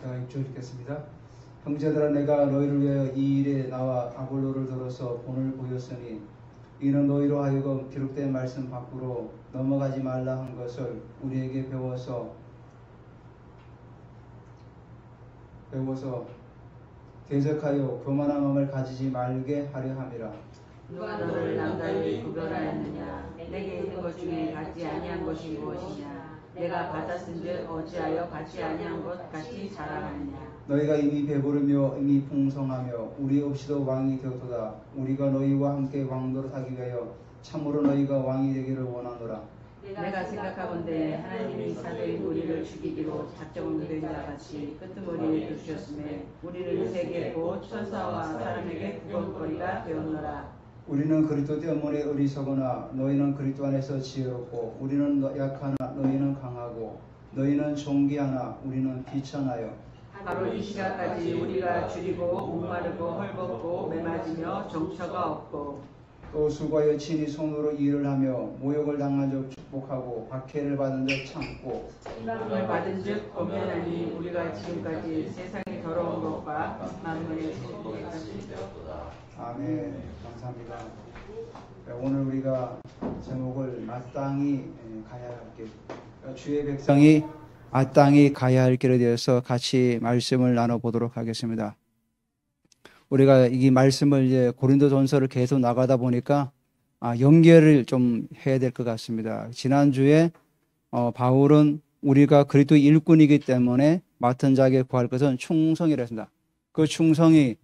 제가 6절 읽겠습니다. 형제들아, 내가 너희를 위하여 이 일에 나와 아볼로를 들어서 본을 보였으니 이는 너희로 하여금 기록된 말씀 밖으로 넘어가지 말라 한 것을 우리에게 배워서 대적하여 교만한 마음을 가지지 말게 하려 함이라. 누가 너를 남달리 구별하였느냐? 내게 있는 것 중에 갖지 아니한 것이 무엇이냐? 내가 받았은즉 어찌하여 갖지 아니한 것 같이 자랑하느냐? 너희가 이미 배부르며 이미 풍성하며 우리 없이도 왕이 되었도다. 우리가 너희와 함께 왕노릇 하기 위하여 참으로 너희가 왕이 되기를 원하노라. 내가 생각하건대 하나님이 사도인 우리를 죽이기로 작정된 자같이 끄트머리를 두셨음에 우리를 세계 곧 천사와 사람에게 구걸거리가 되었노라. 우리는 그리스도 때문에 어리석으나 너희는 그리스도 안에서 지혜롭고 우리는 약하나 너희는 강하고 너희는 존귀하나 우리는 비천하여 바로 이 시간까지 우리가 줄이고 목마르고 헐벗고 매맞으며 정처가 없고 또 수고하여 친히 손으로 일을 하며 모욕을 당한 적 축복하고 박해를 받은 적 참고 이방을 받은 즉 범면하니 우리가 지금까지 세상의 더러운 것과 만물의 죄까지 되었도다. 아멘. 감사합니다. 오늘 우리가 제목을 마땅히 가야 할 길, 주의 백성이 마땅히 가야 할 길에 대해서 같이 말씀을 나눠보도록 하겠습니다. 우리가 이 말씀을 이제 고린도전서를 계속 나가다 보니까 연결을 좀 해야 될 것 같습니다. 지난주에 바울은 우리가 그리스도 일꾼이기 때문에 맡은 자에게 구할 것은 충성이라 했습니다. 그 충성이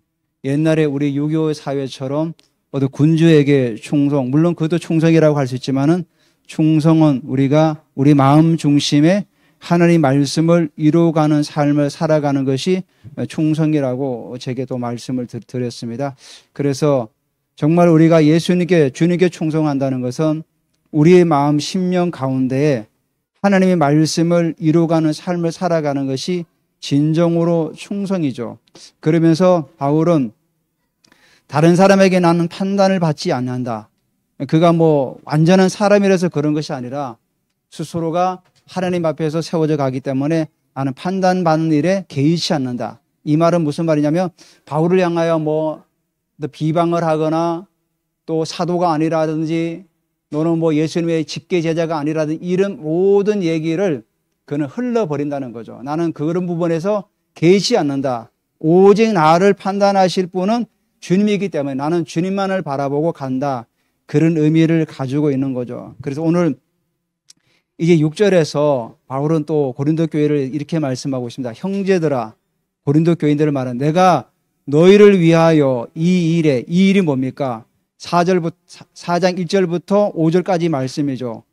옛날에 우리 유교 사회처럼 어떤 군주에게 충성, 물론 그것도 충성이라고 할 수 있지만은 충성은 우리가 우리 마음 중심에 하나님 말씀을 이루어가는 삶을 살아가는 것이 충성이라고 제게 또 말씀을 드렸습니다. 그래서 정말 우리가 주님께 충성한다는 것은 우리의 마음 심령 가운데에 하나님의 말씀을 이루어가는 삶을 살아가는 것이 진정으로 충성이죠. 그러면서 바울은 다른 사람에게 나는 판단을 받지 않는다. 그가 완전한 사람이라서 그런 것이 아니라 스스로가 하나님 앞에서 세워져 가기 때문에 나는 판단받는 일에 개의치 않는다. 이 말은 무슨 말이냐면 바울을 향하여 비방을 하거나 또 사도가 아니라든지 너는 예수님의 직계 제자가 아니라든지 이런 모든 얘기를 그는 흘러버린다는 거죠. 나는 그런 부분에서 개의치 않는다. 오직 나를 판단하실 분은 주님이기 때문에 나는 주님만을 바라보고 간다. 그런 의미를 가지고 있는 거죠. 그래서 오늘 이제 6절에서 바울은 또 고린도 교회를 이렇게 말씀하고 있습니다. 형제들아, 고린도 교인들을 말하는 내가 너희를 위하여 이 일이 뭡니까? 4장 1절부터 5절까지 말씀이죠.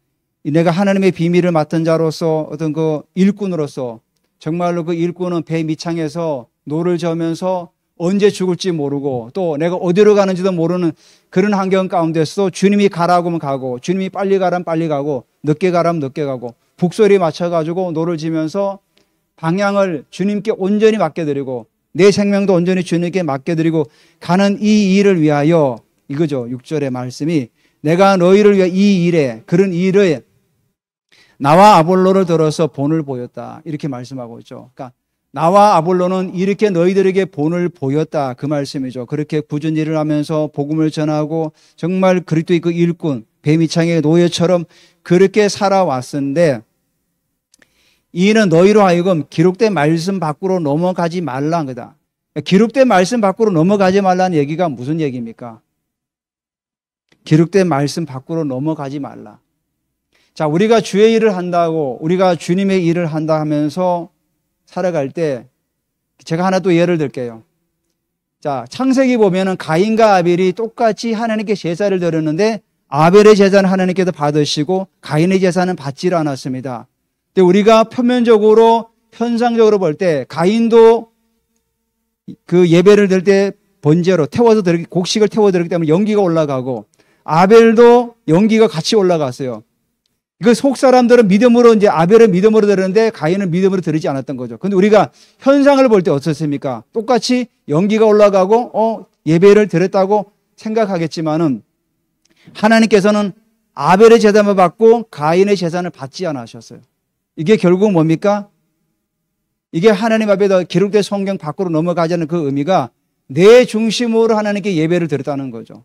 내가 하나님의 비밀을 맡은 자로서 어떤 그 일꾼으로서 정말로 그 일꾼은 배 밑창에서 노를 저으면서 언제 죽을지 모르고 또 내가 어디로 가는지도 모르는 그런 환경 가운데서 주님이 가라고 하면 가고 주님이 빨리 가라면 빨리 가고 늦게 가라면 늦게 가고 북소리에 맞춰가지고 노를 지면서 방향을 주님께 온전히 맡겨드리고 내 생명도 온전히 주님께 맡겨드리고 가는 이 일을 위하여 이거죠. 6절의 말씀이 내가 너희를 위해 이 일에 그런 일에 나와 아볼로를 들어서 본을 보였다. 이렇게 말씀하고 있죠. 그러니까 나와 아볼로는 이렇게 너희들에게 본을 보였다. 그 말씀이죠. 그렇게 굳은 일을 하면서 복음을 전하고 정말 그리스도의 그 일꾼, 뱀이창의 노예처럼 그렇게 살아왔는데 이는 너희로 하여금 기록된 말씀 밖으로 넘어가지 말라는 거다. 기록된 말씀 밖으로 넘어가지 말라는 얘기가 무슨 얘기입니까? 기록된 말씀 밖으로 넘어가지 말라. 자, 우리가 주의 일을 한다고 우리가 주님의 일을 한다 하면서 살아갈 때 제가 하나 또 예를 들게요. 자, 창세기 보면은 가인과 아벨이 똑같이 하나님께 제사를 드렸는데 아벨의 제사는 하나님께서 받으시고 가인의 제사는 받지를 않았습니다. 근데 우리가 표면적으로 현상적으로 볼 때 가인도 그 예배를 드릴 때 번제로 곡식을 태워 드렸기 때문에 연기가 올라가고 아벨도 연기가 같이 올라갔어요. 그 속 사람들은 믿음으로 이제 아벨은 믿음으로 드렸는데 가인은 믿음으로 드리지 않았던 거죠. 근데 우리가 현상을 볼 때 어떻습니까? 똑같이 연기가 올라가고 예배를 드렸다고 생각하겠지만은 하나님께서는 아벨의 제사만 받고 가인의 제사를 받지 않으셨어요. 이게 결국 뭡니까? 이게 하나님 앞에다 기록된 성경 밖으로 넘어가자는 그 의미가 내 중심으로 하나님께 예배를 드렸다는 거죠.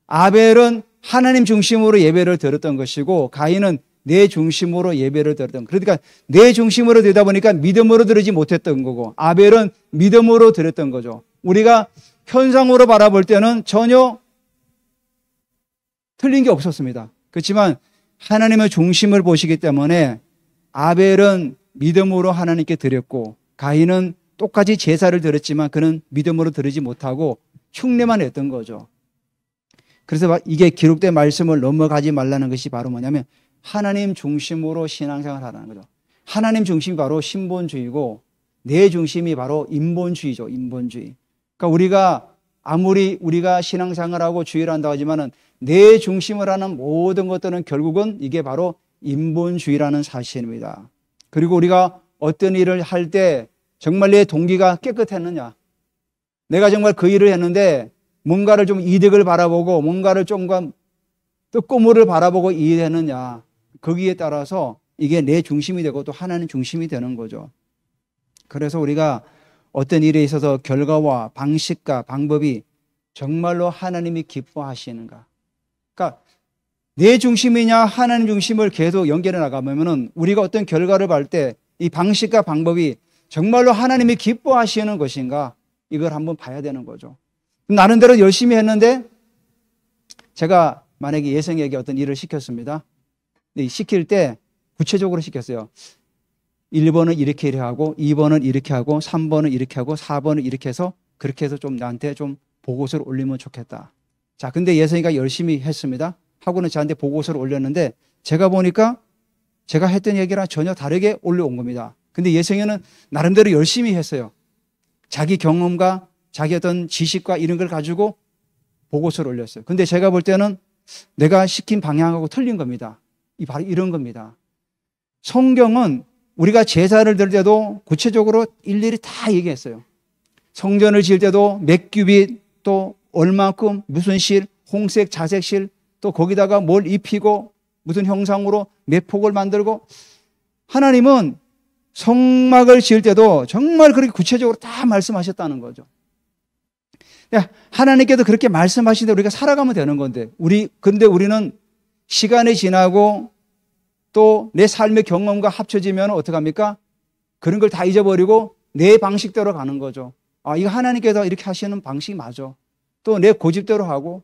아벨은 하나님 중심으로 예배를 드렸던 것이고 가인은 내 중심으로 예배를 드렸던, 그러니까 내 중심으로 드리다 보니까 믿음으로 드리지 못했던 거고 아벨은 믿음으로 드렸던 거죠. 우리가 현상으로 바라볼 때는 전혀 틀린 게 없었습니다. 그렇지만 하나님의 중심을 보시기 때문에 아벨은 믿음으로 하나님께 드렸고 가인은 똑같이 제사를 드렸지만 그는 믿음으로 드리지 못하고 흉내만 했던 거죠. 그래서 이게 기록된 말씀을 넘어가지 말라는 것이 바로 뭐냐면 하나님 중심으로 신앙생활을 하라는 거죠. 하나님 중심이 바로 신본주의고 내 중심이 바로 인본주의죠. 인본주의. 그러니까 우리가 아무리 우리가 신앙생활하고 주의를 한다고 하지만은 내 중심을 하는 모든 것들은 결국은 이게 바로 인본주의라는 사실입니다. 그리고 우리가 어떤 일을 할 때 정말 내 동기가 깨끗했느냐, 내가 정말 그 일을 했는데 뭔가를 좀 이득을 바라보고 뭔가를 좀과 뜻고물을 바라보고 일했느냐, 거기에 따라서 이게 내 중심이 되고 또 하나님 중심이 되는 거죠. 그래서 우리가 어떤 일에 있어서 결과와 방식과 방법이 정말로 하나님이 기뻐하시는가, 그러니까 내 중심이냐 하나님 중심을 계속 연결해 나가면은 우리가 어떤 결과를 볼 때 이 방식과 방법이 정말로 하나님이 기뻐하시는 것인가, 이걸 한번 봐야 되는 거죠. 나름대로 열심히 했는데 제가 만약에 예성에게 어떤 일을 시켰습니다. 시킬 때 구체적으로 시켰어요. 1번은 이렇게 하고 2번은 이렇게 하고 3번은 이렇게 하고 4번은 이렇게 해서 그렇게 해서 좀 나한테 좀 보고서를 올리면 좋겠다. 자, 근데 예성이가 열심히 했습니다. 하고는 저한테 보고서를 올렸는데 제가 보니까 제가 했던 얘기랑 전혀 다르게 올려온 겁니다. 근데 예성이는 나름대로 열심히 했어요. 자기 경험과 자기 어떤 지식과 이런 걸 가지고 보고서를 올렸어요. 근데 제가 볼 때는 내가 시킨 방향하고 틀린 겁니다. 바로 이런 겁니다. 성경은 우리가 제사를 드릴 때도 구체적으로 일일이 다 얘기했어요. 성전을 지을 때도 몇 규빗, 또 얼마큼, 무슨 실, 홍색, 자색 실, 또 거기다가 뭘 입히고 무슨 형상으로 몇 폭을 만들고, 하나님은 성막을 지을 때도 정말 그렇게 구체적으로 다 말씀하셨다는 거죠. 하나님께도 그렇게 말씀하신 대로 우리가 살아가면 되는 건데, 근데 우리는 시간이 지나고 또 내 삶의 경험과 합쳐지면 어떡합니까? 그런 걸 다 잊어버리고 내 방식대로 가는 거죠. 아, 이거 하나님께서 이렇게 하시는 방식이 맞아. 또 내 고집대로 하고.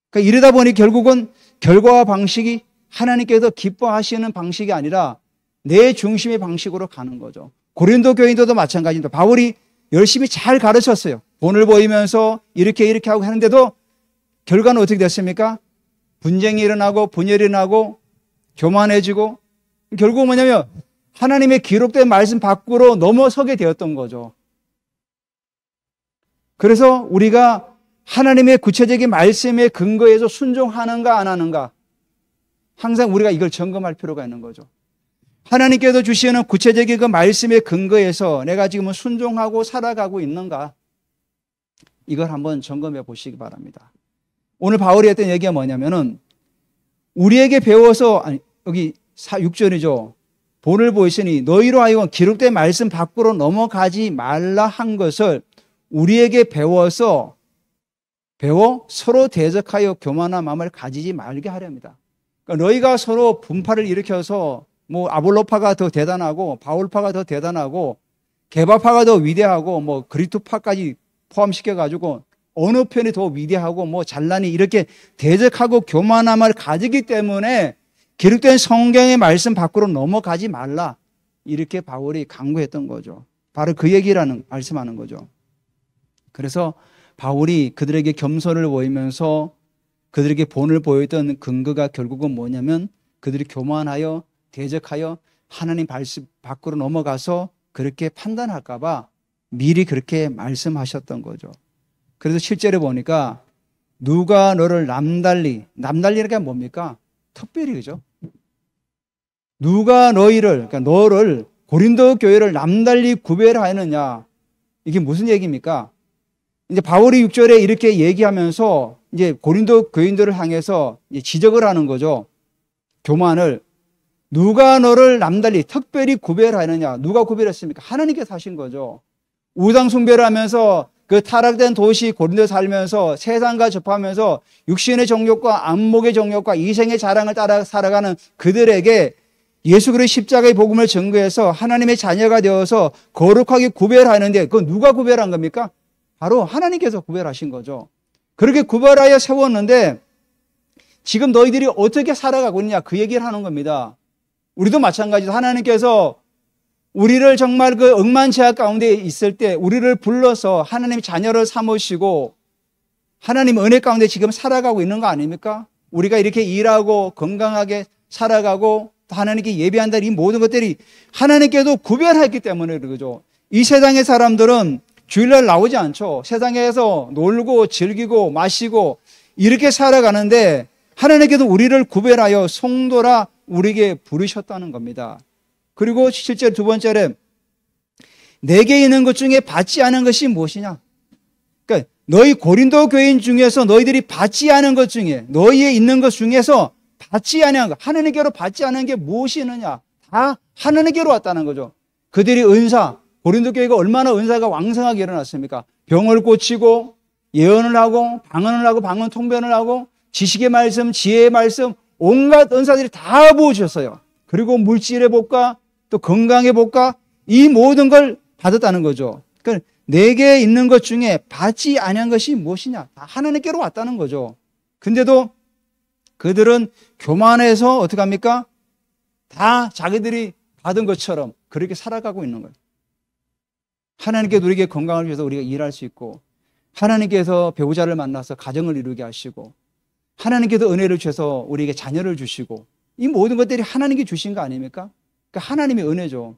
그러니까 이러다 보니 결국은 결과와 방식이 하나님께서 기뻐하시는 방식이 아니라 내 중심의 방식으로 가는 거죠. 고린도 교인들도 마찬가지입니다. 바울이 열심히 잘 가르쳤어요. 본을 보이면서 이렇게 하고 하는데도 결과는 어떻게 됐습니까? 분쟁이 일어나고 분열이 일어나고 교만해지고, 결국 뭐냐면 하나님의 기록된 말씀 밖으로 넘어서게 되었던 거죠. 그래서 우리가 하나님의 구체적인 말씀에 근거해서 순종하는가 안 하는가, 항상 우리가 이걸 점검할 필요가 있는 거죠. 하나님께서 주시는 구체적인 그 말씀에 근거해서 내가 지금 순종하고 살아가고 있는가, 이걸 한번 점검해 보시기 바랍니다. 오늘 바울이 했던 얘기가 뭐냐면은 우리에게 배워서, 여기 6절이죠. 본을 보이시니 너희로 하여금 기록된 말씀 밖으로 넘어가지 말라 한 것을 우리에게 배워 서로 대적하여 교만한 마음을 가지지 말게 하렵니다. 그러니까 너희가 서로 분파를 일으켜서 뭐 아볼로파가 더 대단하고 바울파가 더 대단하고 게바파가 더 위대하고 뭐 그리스도파까지 포함시켜가지고 어느 편이 더 위대하고 뭐 잘나니 이렇게 대적하고 교만함을 가지기 때문에 기록된 성경의 말씀 밖으로 넘어가지 말라, 이렇게 바울이 강구했던 거죠. 바로 그 얘기라는 말씀하는 거죠. 그래서 바울이 그들에게 겸손을 보이면서 그들에게 본을 보였던 근거가 결국은 뭐냐면 그들이 교만하여 대적하여 하나님 말씀 밖으로 넘어가서 그렇게 판단할까 봐 미리 그렇게 말씀하셨던 거죠. 그래서 실제로 보니까 누가 너를 남달리는 게 뭡니까? 특별히, 그죠? 누가 그러니까 너를, 고린도 교회를 남달리 구별하느냐, 이게 무슨 얘기입니까? 이제 바울이 6절에 이렇게 얘기하면서 이제 고린도 교인들을 향해서 지적을 하는 거죠. 교만을. 누가 너를 남달리 특별히 구별하느냐? 누가 구별했습니까? 하나님께서 하신 거죠. 우상 숭배를 하면서 그 타락된 도시 고린도에 살면서 세상과 접하면서 육신의 정욕과 안목의 정욕과 이생의 자랑을 따라 살아가는 그들에게 예수 그리스도의 십자가의 복음을 증거해서 하나님의 자녀가 되어서 거룩하게 구별하는데 그건 누가 구별한 겁니까? 바로 하나님께서 구별하신 거죠. 그렇게 구별하여 세웠는데 지금 너희들이 어떻게 살아가고 있느냐 그 얘기를 하는 겁니다. 우리도 마찬가지로 하나님께서 우리를 정말 그 억만제약 가운데 있을 때 우리를 불러서 하나님의 자녀를 삼으시고 하나님 은혜 가운데 지금 살아가고 있는 거 아닙니까? 우리가 이렇게 일하고 건강하게 살아가고 하나님께 예배한다 이 모든 것들이 하나님께도 구별했기 때문에 그러죠. 이 세상의 사람들은 주일날 나오지 않죠. 세상에서 놀고 즐기고 마시고 이렇게 살아가는데 하나님께도 우리를 구별하여 성도라 우리에게 부르셨다는 겁니다. 그리고 실제 두 번째로 내게 있는 것 중에 받지 않은 것이 무엇이냐? 그러니까 너희 고린도 교인 중에서 너희들이 받지 않은 것 중에 너희에 있는 것 중에서 받지 않은 것 하나님께로 받지 않은 게 무엇이 있느냐? 다 하나님께로 왔다는 거죠. 그들이 은사 고린도 교회가 얼마나 은사가 왕성하게 일어났습니까? 병을 고치고 예언을 하고 방언을 하고 방언 통변을 하고 지식의 말씀 지혜의 말씀 온갖 은사들이 다 부어주셨어요. 그리고 물질의 복과 또 건강의 복과 이 모든 걸 받았다는 거죠. 그러니까 내게 있는 것 중에 받지 아니한 것이 무엇이냐? 다 하나님께로 왔다는 거죠. 근데도 그들은 교만해서 어떻게 합니까? 다 자기들이 받은 것처럼 그렇게 살아가고 있는 거예요. 하나님께서 우리에게 건강을 주셔서 우리가 일할 수 있고 하나님께서 배우자를 만나서 가정을 이루게 하시고 하나님께서 은혜를 주셔서 우리에게 자녀를 주시고 이 모든 것들이 하나님께 주신 거 아닙니까? 그러니까 하나님의 은혜죠.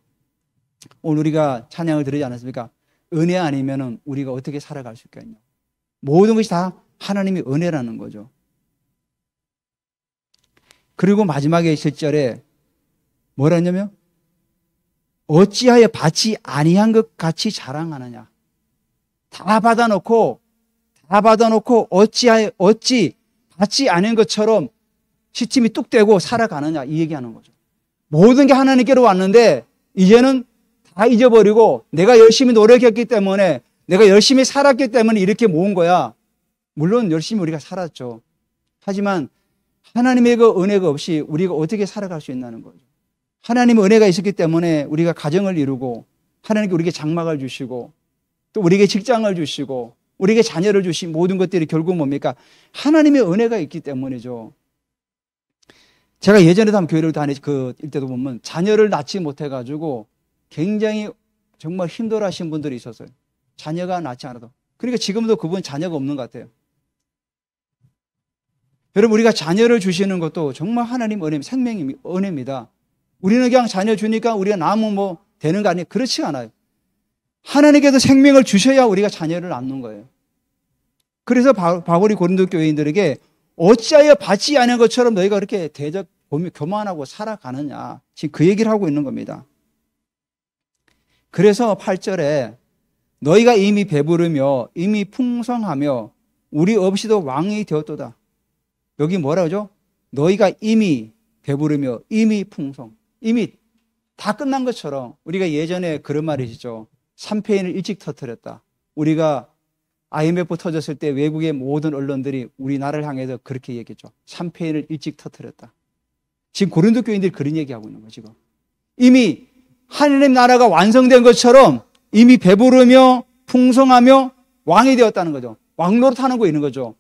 오늘 우리가 찬양을 들으지 않았습니까? 은혜 아니면 우리가 어떻게 살아갈 수 있겠냐. 모든 것이 다 하나님의 은혜라는 거죠. 그리고 마지막에 7절에 뭐라 했냐면 어찌하여 받지 아니한 것 같이 자랑하느냐. 다 받아놓고 어찌 받지 않은 것처럼 시침이 뚝 떼고 살아가느냐 이 얘기하는 거죠. 모든 게 하나님께로 왔는데 이제는 다 잊어버리고 내가 열심히 노력했기 때문에 내가 열심히 살았기 때문에 이렇게 모은 거야. 물론 열심히 우리가 살았죠. 하지만 하나님의 그 은혜가 없이 우리가 어떻게 살아갈 수 있냐는 거죠. 하나님의 은혜가 있었기 때문에 우리가 가정을 이루고 하나님께 우리에게 장막을 주시고 또 우리에게 직장을 주시고 우리에게 자녀를 주신 모든 것들이 결국 뭡니까? 하나님의 은혜가 있기 때문이죠. 제가 예전에도 한번 교회를 다닐 때도 보면 자녀를 낳지 못해가지고 굉장히 정말 힘들어하신 분들이 있었어요. 자녀가 낳지 않아도. 그러니까 지금도 그분 자녀가 없는 것 같아요. 여러분 우리가 자녀를 주시는 것도 정말 하나님 은혜입니다. 우리는 그냥 자녀 주니까 우리가 낳으면 뭐 되는 거 아니에요. 그렇지 않아요. 하나님께서 생명을 주셔야 우리가 자녀를 낳는 거예요. 그래서 바울이 고린도 교회인들에게 어찌하여 받지 않은 것처럼 너희가 그렇게 교만하고 살아가느냐. 지금 그 얘기를 하고 있는 겁니다. 그래서 8절에 너희가 이미 배부르며 이미 풍성하며 우리 없이도 왕이 되었도다. 여기 뭐라 그러죠? 너희가 이미 배부르며 이미 풍성. 이미 다 끝난 것처럼 우리가 예전에 그런 말이 있죠. 샴페인을 일찍 터뜨렸다. 우리가 IMF 터졌을 때 외국의 모든 언론들이 우리나라를 향해서 그렇게 얘기했죠. 샴페인을 일찍 터뜨렸다. 지금 고린도 교인들이 그런 얘기하고 있는 거예요. 지금 이미 하나님 나라가 완성된 것처럼 이미 배부르며 풍성하며 왕이 되었다는 거죠. 왕노릇하는 거 있는 거죠.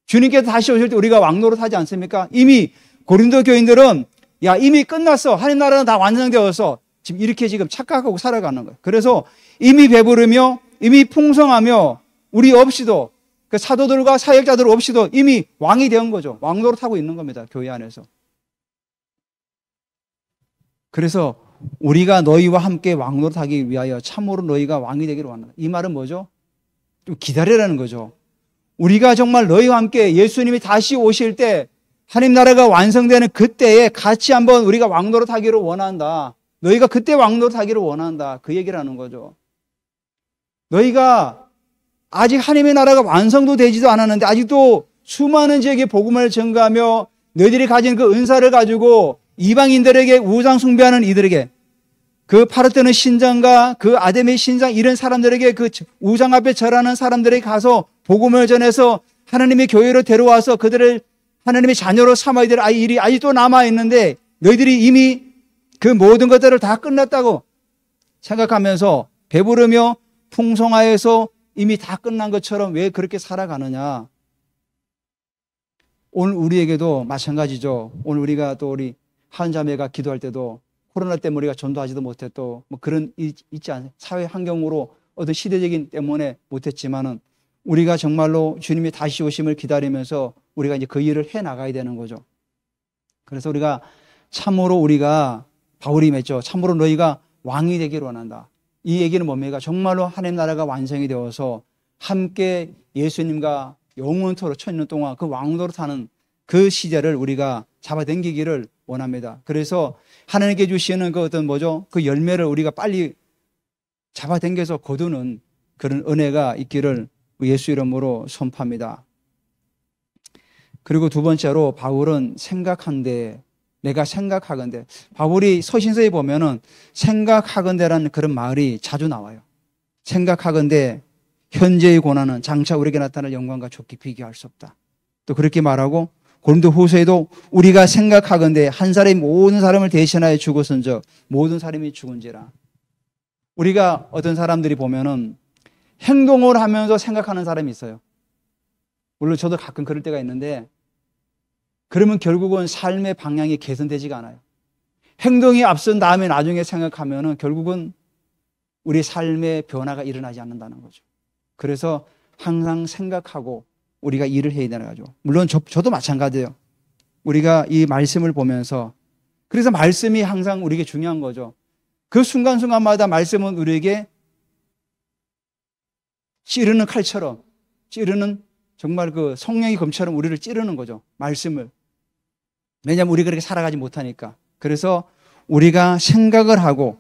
주님께서 다시 오실 때 우리가 왕노릇하지 않습니까? 이미 고린도 교인들은 야 이미 끝났어. 하나님 나라는 다 완성되어서 지금 이렇게 지금 착각하고 살아가는 거예요. 그래서 이미 배부르며 이미 풍성하며 우리 없이도 그 사도들과 사역자들 없이도 이미 왕이 된 거죠. 왕노릇하고 있는 겁니다. 교회 안에서. 그래서 우리가 너희와 함께 왕노릇하기 위하여 참으로 너희가 왕이 되기를 원한다. 이 말은 뭐죠? 좀 기다리라는 거죠. 우리가 정말 너희와 함께 예수님이 다시 오실 때 하나님 나라가 완성되는 그때에 같이 한번 우리가 왕노릇하기를 원한다. 너희가 그때 왕노릇하기를 원한다. 그 얘기를 하는 거죠. 너희가 아직 하나님의 나라가 완성도 되지도 않았는데 아직도 수많은 지역에 복음을 전가하며 너희들이 가진 그 은사를 가지고 이방인들에게 우상 숭배하는 이들에게 그 파르테논 신장과 그 아데미 신장 이런 사람들에게 그 우상 앞에 절하는 사람들에게 가서 복음을 전해서 하나님의 교회로 데려와서 그들을 하나님의 자녀로 삼아야 될 일이 아직도 남아있는데 너희들이 이미 그 모든 것들을 다 끝났다고 생각하면서 배부르며 풍성하여서 이미 다 끝난 것처럼 왜 그렇게 살아가느냐. 오늘 우리에게도 마찬가지죠. 오늘 우리가 또 우리 한자매가 기도할 때도 코로나 때문에 우리가 전도하지도 못했고 뭐 그런 있지 않아요. 사회 환경으로 어떤 시대적인 때문에 못했지만은 우리가 정말로 주님이 다시 오심을 기다리면서 우리가 이제 그 일을 해 나가야 되는 거죠. 그래서 우리가 참으로 우리가 바울이 맺죠. 참으로 너희가 왕이 되기를 원한다. 이 얘기는 뭡니까? 정말로 하나님 나라가 완성이 되어서 함께 예수님과 영원토록 1000년 동안 그 왕노로 타는 그 시대를 우리가 잡아당기기를 원합니다. 그래서 하나님께 주시는 그 어떤 뭐죠? 그 열매를 우리가 빨리 잡아당겨서 거두는 그런 은혜가 있기를 예수 이름으로 선포합니다. 그리고 두 번째로 바울은 생각한데 내가 생각하건대. 바울이 서신서에 보면은 생각하건대라는 그런 말이 자주 나와요. 생각하건대 현재의 고난은 장차 우리에게 나타날 영광과 좋게 비교할 수 없다. 또 그렇게 말하고 고린도후서에도 우리가 생각하건대 한 사람이 모든 사람을 대신하여 죽었은즉 모든 사람이 죽은지라. 우리가 어떤 사람들이 보면은 행동을 하면서 생각하는 사람이 있어요. 물론 저도 가끔 그럴 때가 있는데 그러면 결국은 삶의 방향이 개선되지가 않아요. 행동이 앞선 다음에 나중에 생각하면은 결국은 우리 삶의 변화가 일어나지 않는다는 거죠. 그래서 항상 생각하고 우리가 일을 해야 되는 거죠. 물론 저도 마찬가지예요. 우리가 이 말씀을 보면서 그래서 말씀이 항상 우리에게 중요한 거죠. 그 순간순간마다 말씀은 우리에게 찌르는 칼처럼 찌르는 정말 그 성령의 검처럼 우리를 찌르는 거죠. 말씀을. 왜냐하면 우리가 그렇게 살아가지 못하니까. 그래서 우리가 생각을 하고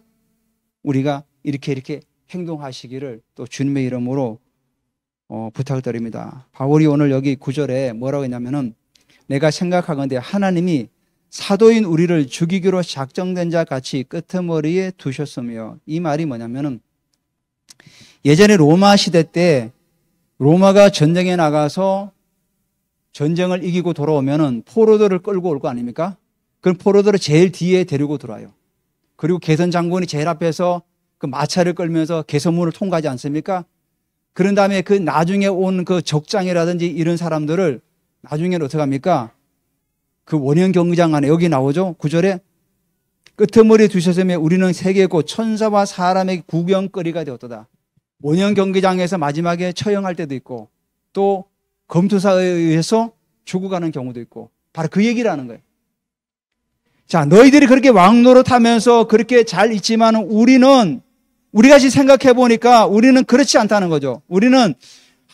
우리가 이렇게 행동하시기를 또 주님의 이름으로 부탁을 드립니다. 바울이 오늘 여기 9절에 뭐라고 했냐면은 내가 생각하건대 하나님이 사도인 우리를 죽이기로 작정된 자 같이 끄트머리에 두셨으며 이 말이 뭐냐면은 예전에 로마 시대 때 로마가 전쟁에 나가서 전쟁을 이기고 돌아오면은 포로들을 끌고 올 거 아닙니까? 그럼 포로들을 제일 뒤에 데리고 들어와요. 그리고 개선 장군이 제일 앞에서 그 마차를 끌면서 개선문을 통과하지 않습니까? 그런 다음에 그 나중에 온 그 적장이라든지 이런 사람들을 나중에는 어떻게 합니까? 그 원형 경기장 안에 여기 나오죠? 9절에 끄트머리에 두셨으며 우리는 세계 곧 천사와 사람의 구경거리가 되었도다. 원형 경기장에서 마지막에 처형할 때도 있고 또 검투사에 의해서 죽어가는 경우도 있고 바로 그 얘기를 하는 거예요. 자, 너희들이 그렇게 왕노릇하면서 그렇게 잘 있지만 우리가 지금 생각해 보니까 우리는 그렇지 않다는 거죠. 우리는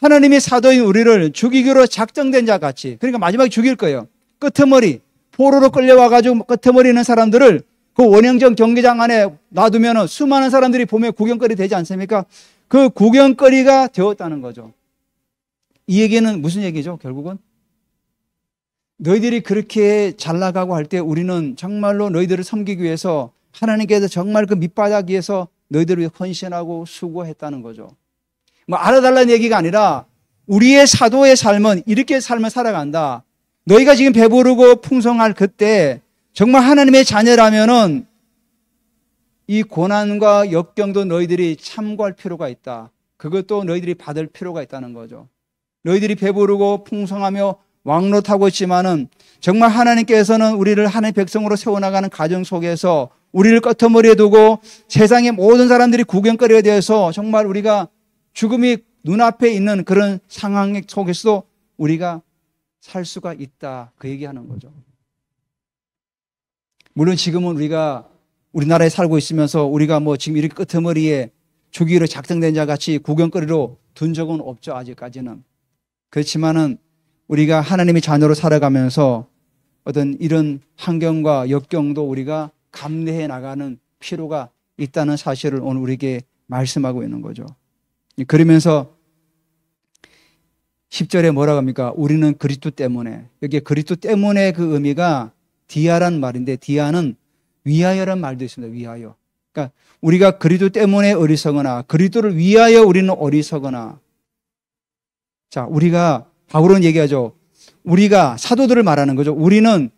하나님의 사도인 우리를 죽이기로 작정된 자 같이 그러니까 마지막에 죽일 거예요. 끄트머리 포로로 끌려와가지고 끄트머리 있는 사람들을 그 원형전 경기장 안에 놔두면 수많은 사람들이 보면 구경거리 되지 않습니까? 그 구경거리가 되었다는 거죠. 이 얘기는 무슨 얘기죠? 결국은 너희들이 그렇게 잘 나가고 할 때 우리는 정말로 너희들을 섬기기 위해서 하나님께서 정말 그 밑바닥 위에서 너희들을 위해 헌신하고 수고했다는 거죠. 뭐 알아달라는 얘기가 아니라 우리의 사도의 삶은 이렇게 삶을 살아간다. 너희가 지금 배부르고 풍성할 그때 정말 하나님의 자녀라면은 이 고난과 역경도 너희들이 참고할 필요가 있다. 그것도 너희들이 받을 필요가 있다는 거죠. 너희들이 배부르고 풍성하며 왕노릇하고 있지만은 정말 하나님께서는 우리를 하나님의 백성으로 세워나가는 가정 속에서 우리를 끄트머리에 두고 세상의 모든 사람들이 구경거리가 되어서 정말 우리가 죽음이 눈앞에 있는 그런 상황 속에서도 우리가 살 수가 있다. 그 얘기하는 거죠. 물론 지금은 우리가 우리나라에 살고 있으면서 우리가 뭐 지금 이렇게 끄트머리에 죽이기로 작정된 자 같이 구경거리로 둔 적은 없죠. 아직까지는. 그렇지만은 우리가 하나님의 자녀로 살아가면서 어떤 이런 환경과 역경도 우리가 감내해 나가는 필요가 있다는 사실을 오늘 우리에게 말씀하고 있는 거죠. 그러면서 10절에 뭐라고 합니까? 우리는 그리스도 때문에. 여기에 그리스도 때문에 그 의미가 디아란 말인데 디아는 위하여란 말도 있습니다. 위하여. 그러니까 우리가 그리스도 때문에 어리석거나 그리스도를 위하여 우리는 어리석거나. 자, 우리가 바울은 얘기하죠. 우리가 사도들을 말하는 거죠. 우리는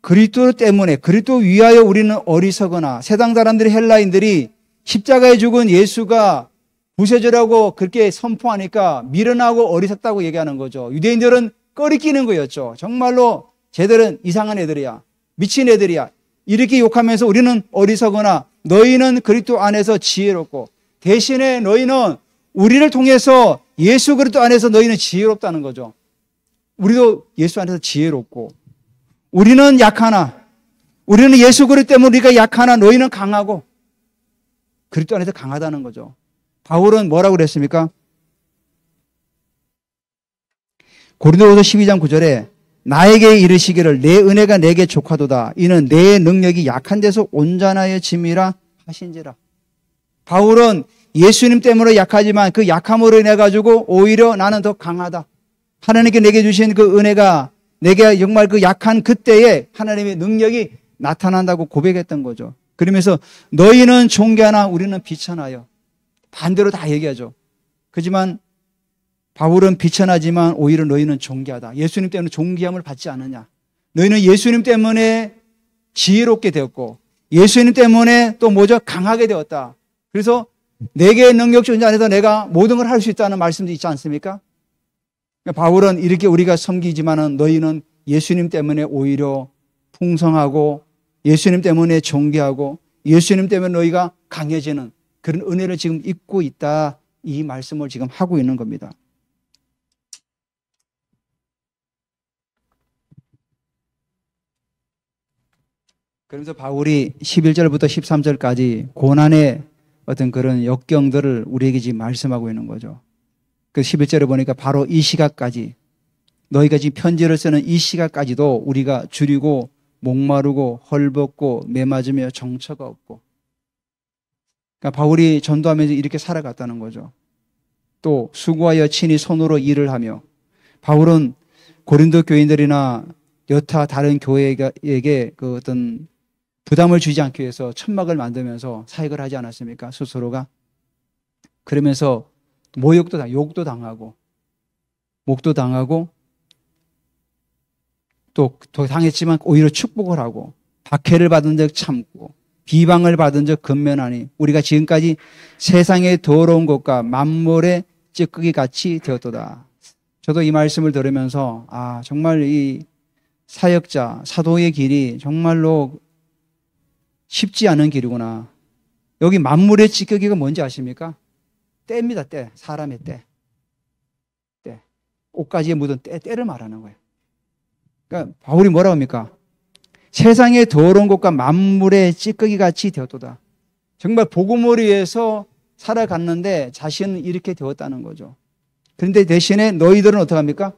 그리스도 때문에 그리스도 위하여 우리는 어리석거나. 세상 사람들이 헬라인들이 십자가에 죽은 예수가 부셔지라고 그렇게 선포하니까 미련하고 어리석다고 얘기하는 거죠. 유대인들은 꺼리끼는 거였죠. 정말로 쟤들은 이상한 애들이야. 미친 애들이야. 이렇게 욕하면서 우리는 어리석거나 너희는 그리스도 안에서 지혜롭고 대신에 너희는 우리를 통해서 예수 그리스도 안에서 너희는 지혜롭다는 거죠. 우리도 예수 안에서 지혜롭고 우리는 약하나 우리는 예수 그리스도 때문에 우리가 약하나 너희는 강하고 그리스도 안에서 강하다는 거죠. 바울은 뭐라고 그랬습니까? 고린도후서 12장 9절에 나에게 이르시기를 내 은혜가 내게 족하도다. 이는 내 능력이 약한 데서 온전하여 짐이라 하신지라. 바울은 예수님 때문에 약하지만 그 약함으로 인해 가지고 오히려 나는 더 강하다. 하나님께 내게 주신 그 은혜가 내게 정말 그 약한 그때에 하나님의 능력이 나타난다고 고백했던 거죠. 그러면서 너희는 존귀하나 우리는 비천하여. 반대로 다 얘기하죠. 그렇지만 바울은 비천하지만 오히려 너희는 존귀하다. 예수님 때문에 존귀함을 받지 않느냐. 너희는 예수님 때문에 지혜롭게 되었고 예수님 때문에 또 뭐죠? 강하게 되었다. 그래서 내게 능력 존재 안에서 내가 모든 걸 할 수 있다는 말씀도 있지 않습니까? 바울은 이렇게 우리가 섬기지만은 너희는 예수님 때문에 오히려 풍성하고 예수님 때문에 존귀하고 예수님 때문에 너희가 강해지는 그런 은혜를 지금 입고 있다. 이 말씀을 지금 하고 있는 겁니다. 그러면서 바울이 11절부터 13절까지 고난의 어떤 그런 역경들을 우리에게 지금 말씀하고 있는 거죠. 그 11절에 보니까 바로 이 시각까지 너희가 지금 편지를 쓰는 이 시각까지도 우리가 줄이고 목마르고 헐벗고 매맞으며 정처가 없고 그러니까 바울이 전도하면서 이렇게 살아갔다는 거죠. 또 수고하여 친히 손으로 일을 하며 바울은 고린도 교인들이나 여타 다른 교회에게 그 어떤 부담을 주지 않기 위해서 천막을 만들면서 사역을 하지 않았습니까? 스스로가. 그러면서 욕도 당하고 목도 당하고 또 당했지만 오히려 축복을 하고 박해를 받은 적 참고 비방을 받은 적 근면하니 우리가 지금까지 세상의 더러운 것과 만물의 찌꺼기 같이 되었도다. 저도 이 말씀을 들으면서 정말 이 사역자 사도의 길이 정말로 쉽지 않은 길이구나. 여기 만물의 찌꺼기가 뭔지 아십니까? 때입니다. 때. 사람의 때. 때. 옷가지에 묻은 때를 말하는 거예요. 그러니까 바울이 뭐라고 합니까? 세상의 더러운 것과 만물의 찌꺼기 같이 되었도다. 정말 복음을 위해서 살아갔는데 자신은 이렇게 되었다는 거죠. 그런데 대신에 너희들은 어떻게 합니까?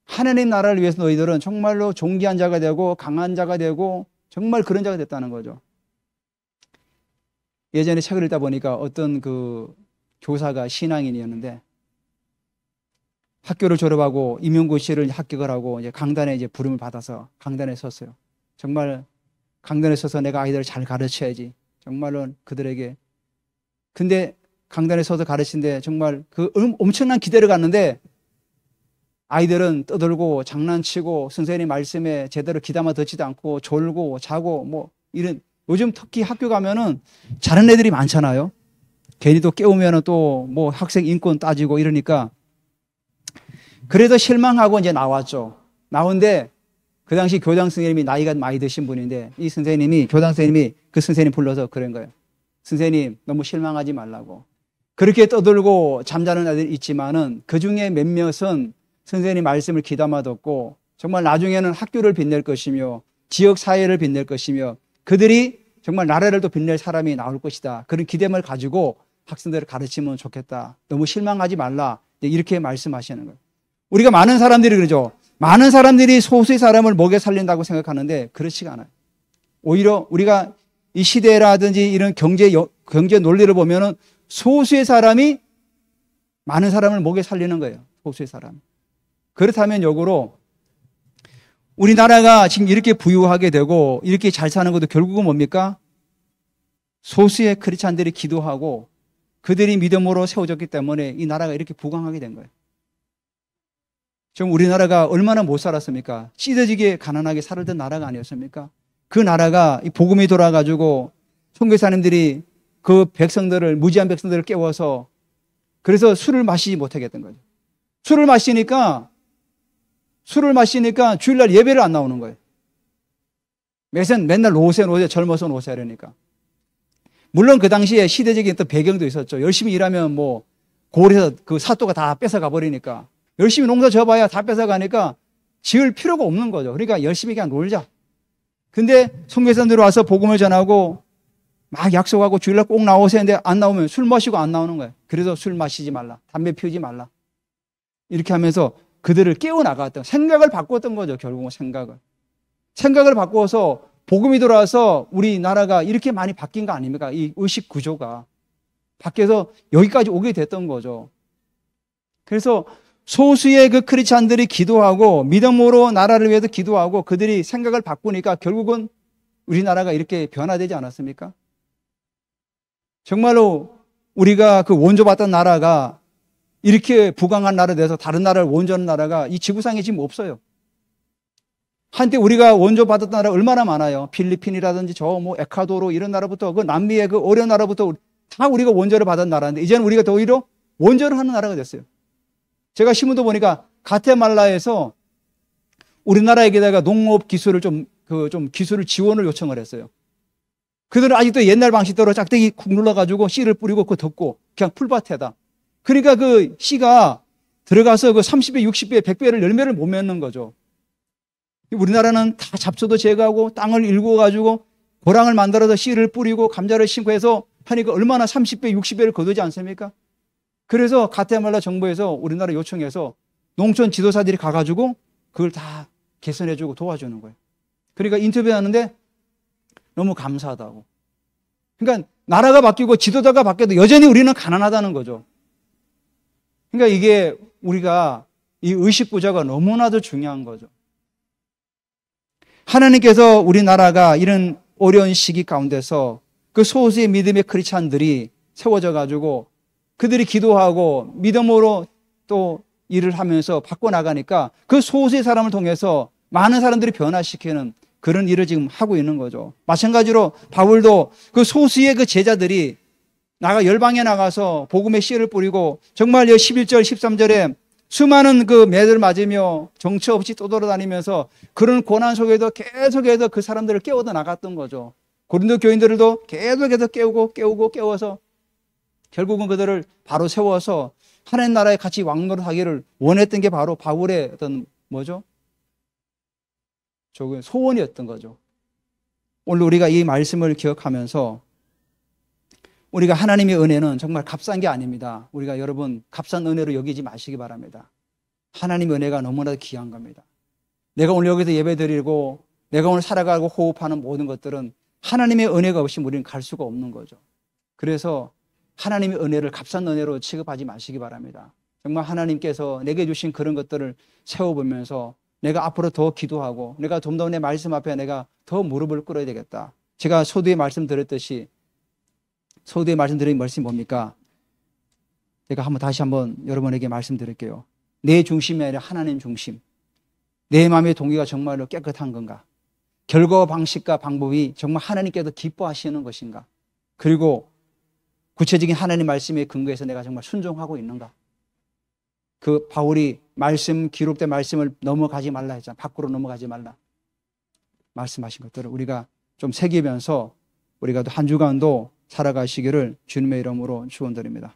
하나님 나라를 위해서 너희들은 정말로 존귀한 자가 되고 강한 자가 되고 정말 그런 자가 됐다는 거죠. 예전에 책을 읽다 보니까 어떤 그 교사가 신앙인이었는데 학교를 졸업하고 임용고시를 합격을 하고 이제 강단에 이제 부름을 받아서 강단에 섰어요. 정말 강단에 서서 내가 아이들을 잘 가르쳐야지. 정말로 그들에게. 근데 강단에 서서 가르치는데 정말 그 엄청난 기대를 갖는데 아이들은 떠들고 장난치고 선생님 말씀에 제대로 귀담아 듣지도 않고 졸고 자고 뭐 이런 요즘 특히 학교 가면은 잘하는 애들이 많잖아요. 괜히 또 깨우면은 또 뭐 학생 인권 따지고 이러니까 그래도 실망하고 이제 나왔죠. 나온데 그 당시 교장 선생님이 나이가 많이 드신 분인데 이 선생님이 교장 선생님이 그 선생님 불러서 그런 거예요. 선생님 너무 실망하지 말라고. 그렇게 떠들고 잠자는 애들 있지만은 그 중에 몇몇은 선생님 말씀을 귀담아 듣고 정말 나중에는 학교를 빛낼 것이며 지역 사회를 빛낼 것이며 그들이 정말 나라를 또 빛낼 사람이 나올 것이다. 그런 기대를 가지고 학생들을 가르치면 좋겠다. 너무 실망하지 말라. 이렇게 말씀하시는 거예요. 우리가 많은 사람들이 그러죠. 많은 사람들이 소수의 사람을 먹여 살린다고 생각하는데 그렇지가 않아요. 오히려 우리가 이 시대라든지 이런 경제 논리를 보면은 소수의 사람이 많은 사람을 먹여 살리는 거예요. 소수의 사람. 그렇다면 역으로 우리나라가 지금 이렇게 부유하게 되고 이렇게 잘 사는 것도 결국은 뭡니까? 소수의 크리스찬들이 기도하고 그들이 믿음으로 세워졌기 때문에 이 나라가 이렇게 부강하게 된 거예요. 지금 우리나라가 얼마나 못 살았습니까? 찢어지게 가난하게 살던 나라가 아니었습니까? 그 나라가 이 복음이 돌아가지고 선교사님들이 그 백성들을, 무지한 백성들을 깨워서 그래서 술을 마시지 못하게 했던 거죠. 술을 마시니까 주일날 예배를 안 나오는 거예요. 맨날 노세 젊어서 노세 하려니까. 물론 그 당시에 시대적인 또 배경도 있었죠. 열심히 일하면 뭐 고을에서 그 사또가 다 뺏어가 버리니까 열심히 농사 져봐야 다 뺏어가니까 지을 필요가 없는 거죠. 그러니까 열심히 그냥 놀자. 근데 선교사님들 와서 복음을 전하고 막 약속하고 주일날 꼭 나오세요 했는데 안 나오면 술 마시고 안 나오는 거예요. 그래서 술 마시지 말라. 담배 피우지 말라. 이렇게 하면서 그들을 깨워나갔던, 생각을 바꿨던 거죠. 결국은 생각을 바꿔서 복음이 돌아와서 우리나라가 이렇게 많이 바뀐 거 아닙니까? 이 의식 구조가 바뀌어서 여기까지 오게 됐던 거죠. 그래서 소수의 그 크리스찬들이 기도하고 믿음으로 나라를 위해서 기도하고 그들이 생각을 바꾸니까 결국은 우리나라가 이렇게 변화되지 않았습니까? 정말로 우리가 그 원조받던 나라가 이렇게 부강한 나라에 대해서 다른 나라를 원조하는 나라가 이 지구상에 지금 없어요. 한때 우리가 원조받았던 나라 얼마나 많아요. 필리핀이라든지 저 뭐 에콰도르 이런 나라부터 그 남미의 그 어려운 나라부터 다 우리가 원조를 받은 나라인데 이제는 우리가 더 오히려 원조를 하는 나라가 됐어요. 제가 신문도 보니까 가테말라에서 우리나라에게다가 농업 기술을 좀 기술을 지원을 요청을 했어요. 그들은 아직도 옛날 방식대로 짝대기 쿡 눌러가지고 씨를 뿌리고 그거 덮고 그냥 풀밭에다. 그러니까 그 씨가 들어가서 그 30배, 60배, 100배를 열매를 못 맺는 거죠. 우리나라는 다 잡초도 제거하고 땅을 일구어가지고 고랑을 만들어서 씨를 뿌리고 감자를 심고 해서 하니까 얼마나 30배, 60배를 거두지 않습니까? 그래서 가테말라 정부에서 우리나라 요청해서 농촌 지도사들이 가가지고 그걸 다 개선해주고 도와주는 거예요. 그러니까 인터뷰하는데 너무 감사하다고. 그러니까 나라가 바뀌고 지도자가 바뀌어도 여전히 우리는 가난하다는 거죠. 그러니까 이게 우리가 이 의식구조가 너무나도 중요한 거죠. 하나님께서 우리나라가 이런 어려운 시기 가운데서 그 소수의 믿음의 크리스찬들이 세워져 가지고 그들이 기도하고 믿음으로 또 일을 하면서 바꿔나가니까 그 소수의 사람을 통해서 많은 사람들이 변화시키는 그런 일을 지금 하고 있는 거죠. 마찬가지로 바울도 그 소수의 그 제자들이 열방에 나가서 복음의 씨를 뿌리고 정말 11절, 13절에 수많은 그 매를 맞으며 정처 없이 떠돌아다니면서 그런 고난 속에도 계속해서 그 사람들을 깨워서 나갔던 거죠. 고린도 교인들도 계속해서 깨워서 결국은 그들을 바로 세워서 하나님 나라에 같이 왕노릇하기를 원했던 게 바로 바울의 어떤 소원이었던 거죠. 오늘 우리가 이 말씀을 기억하면서 우리가 하나님의 은혜는 정말 값싼 게 아닙니다. 우리가 여러분 값싼 은혜로 여기지 마시기 바랍니다. 하나님의 은혜가 너무나도 귀한 겁니다. 내가 오늘 여기서 예배드리고 내가 오늘 살아가고 호흡하는 모든 것들은 하나님의 은혜가 없이 우리는 갈 수가 없는 거죠. 그래서 하나님의 은혜를 값싼 은혜로 취급하지 마시기 바랍니다. 정말 하나님께서 내게 주신 그런 것들을 세워보면서 내가 앞으로 더 기도하고 내가 좀 더 내 말씀 앞에 내가 더 무릎을 꿇어야 되겠다. 제가 서두에 말씀드린 말씀이 뭡니까? 제가 다시 한번 여러분에게 말씀드릴게요. 내 중심이 아니라 하나님 중심. 내 마음의 동기가 정말로 깨끗한 건가? 결과 방식과 방법이 정말 하나님께서 기뻐하시는 것인가? 그리고 구체적인 하나님 말씀의 근거에서 내가 정말 순종하고 있는가? 그 바울이 기록된 말씀을 넘어가지 말라 했잖아. 밖으로 넘어가지 말라. 말씀하신 것들을 우리가 좀 새기면서 우리가 한 주간도 살아가시기를 주님의 이름으로 축원드립니다.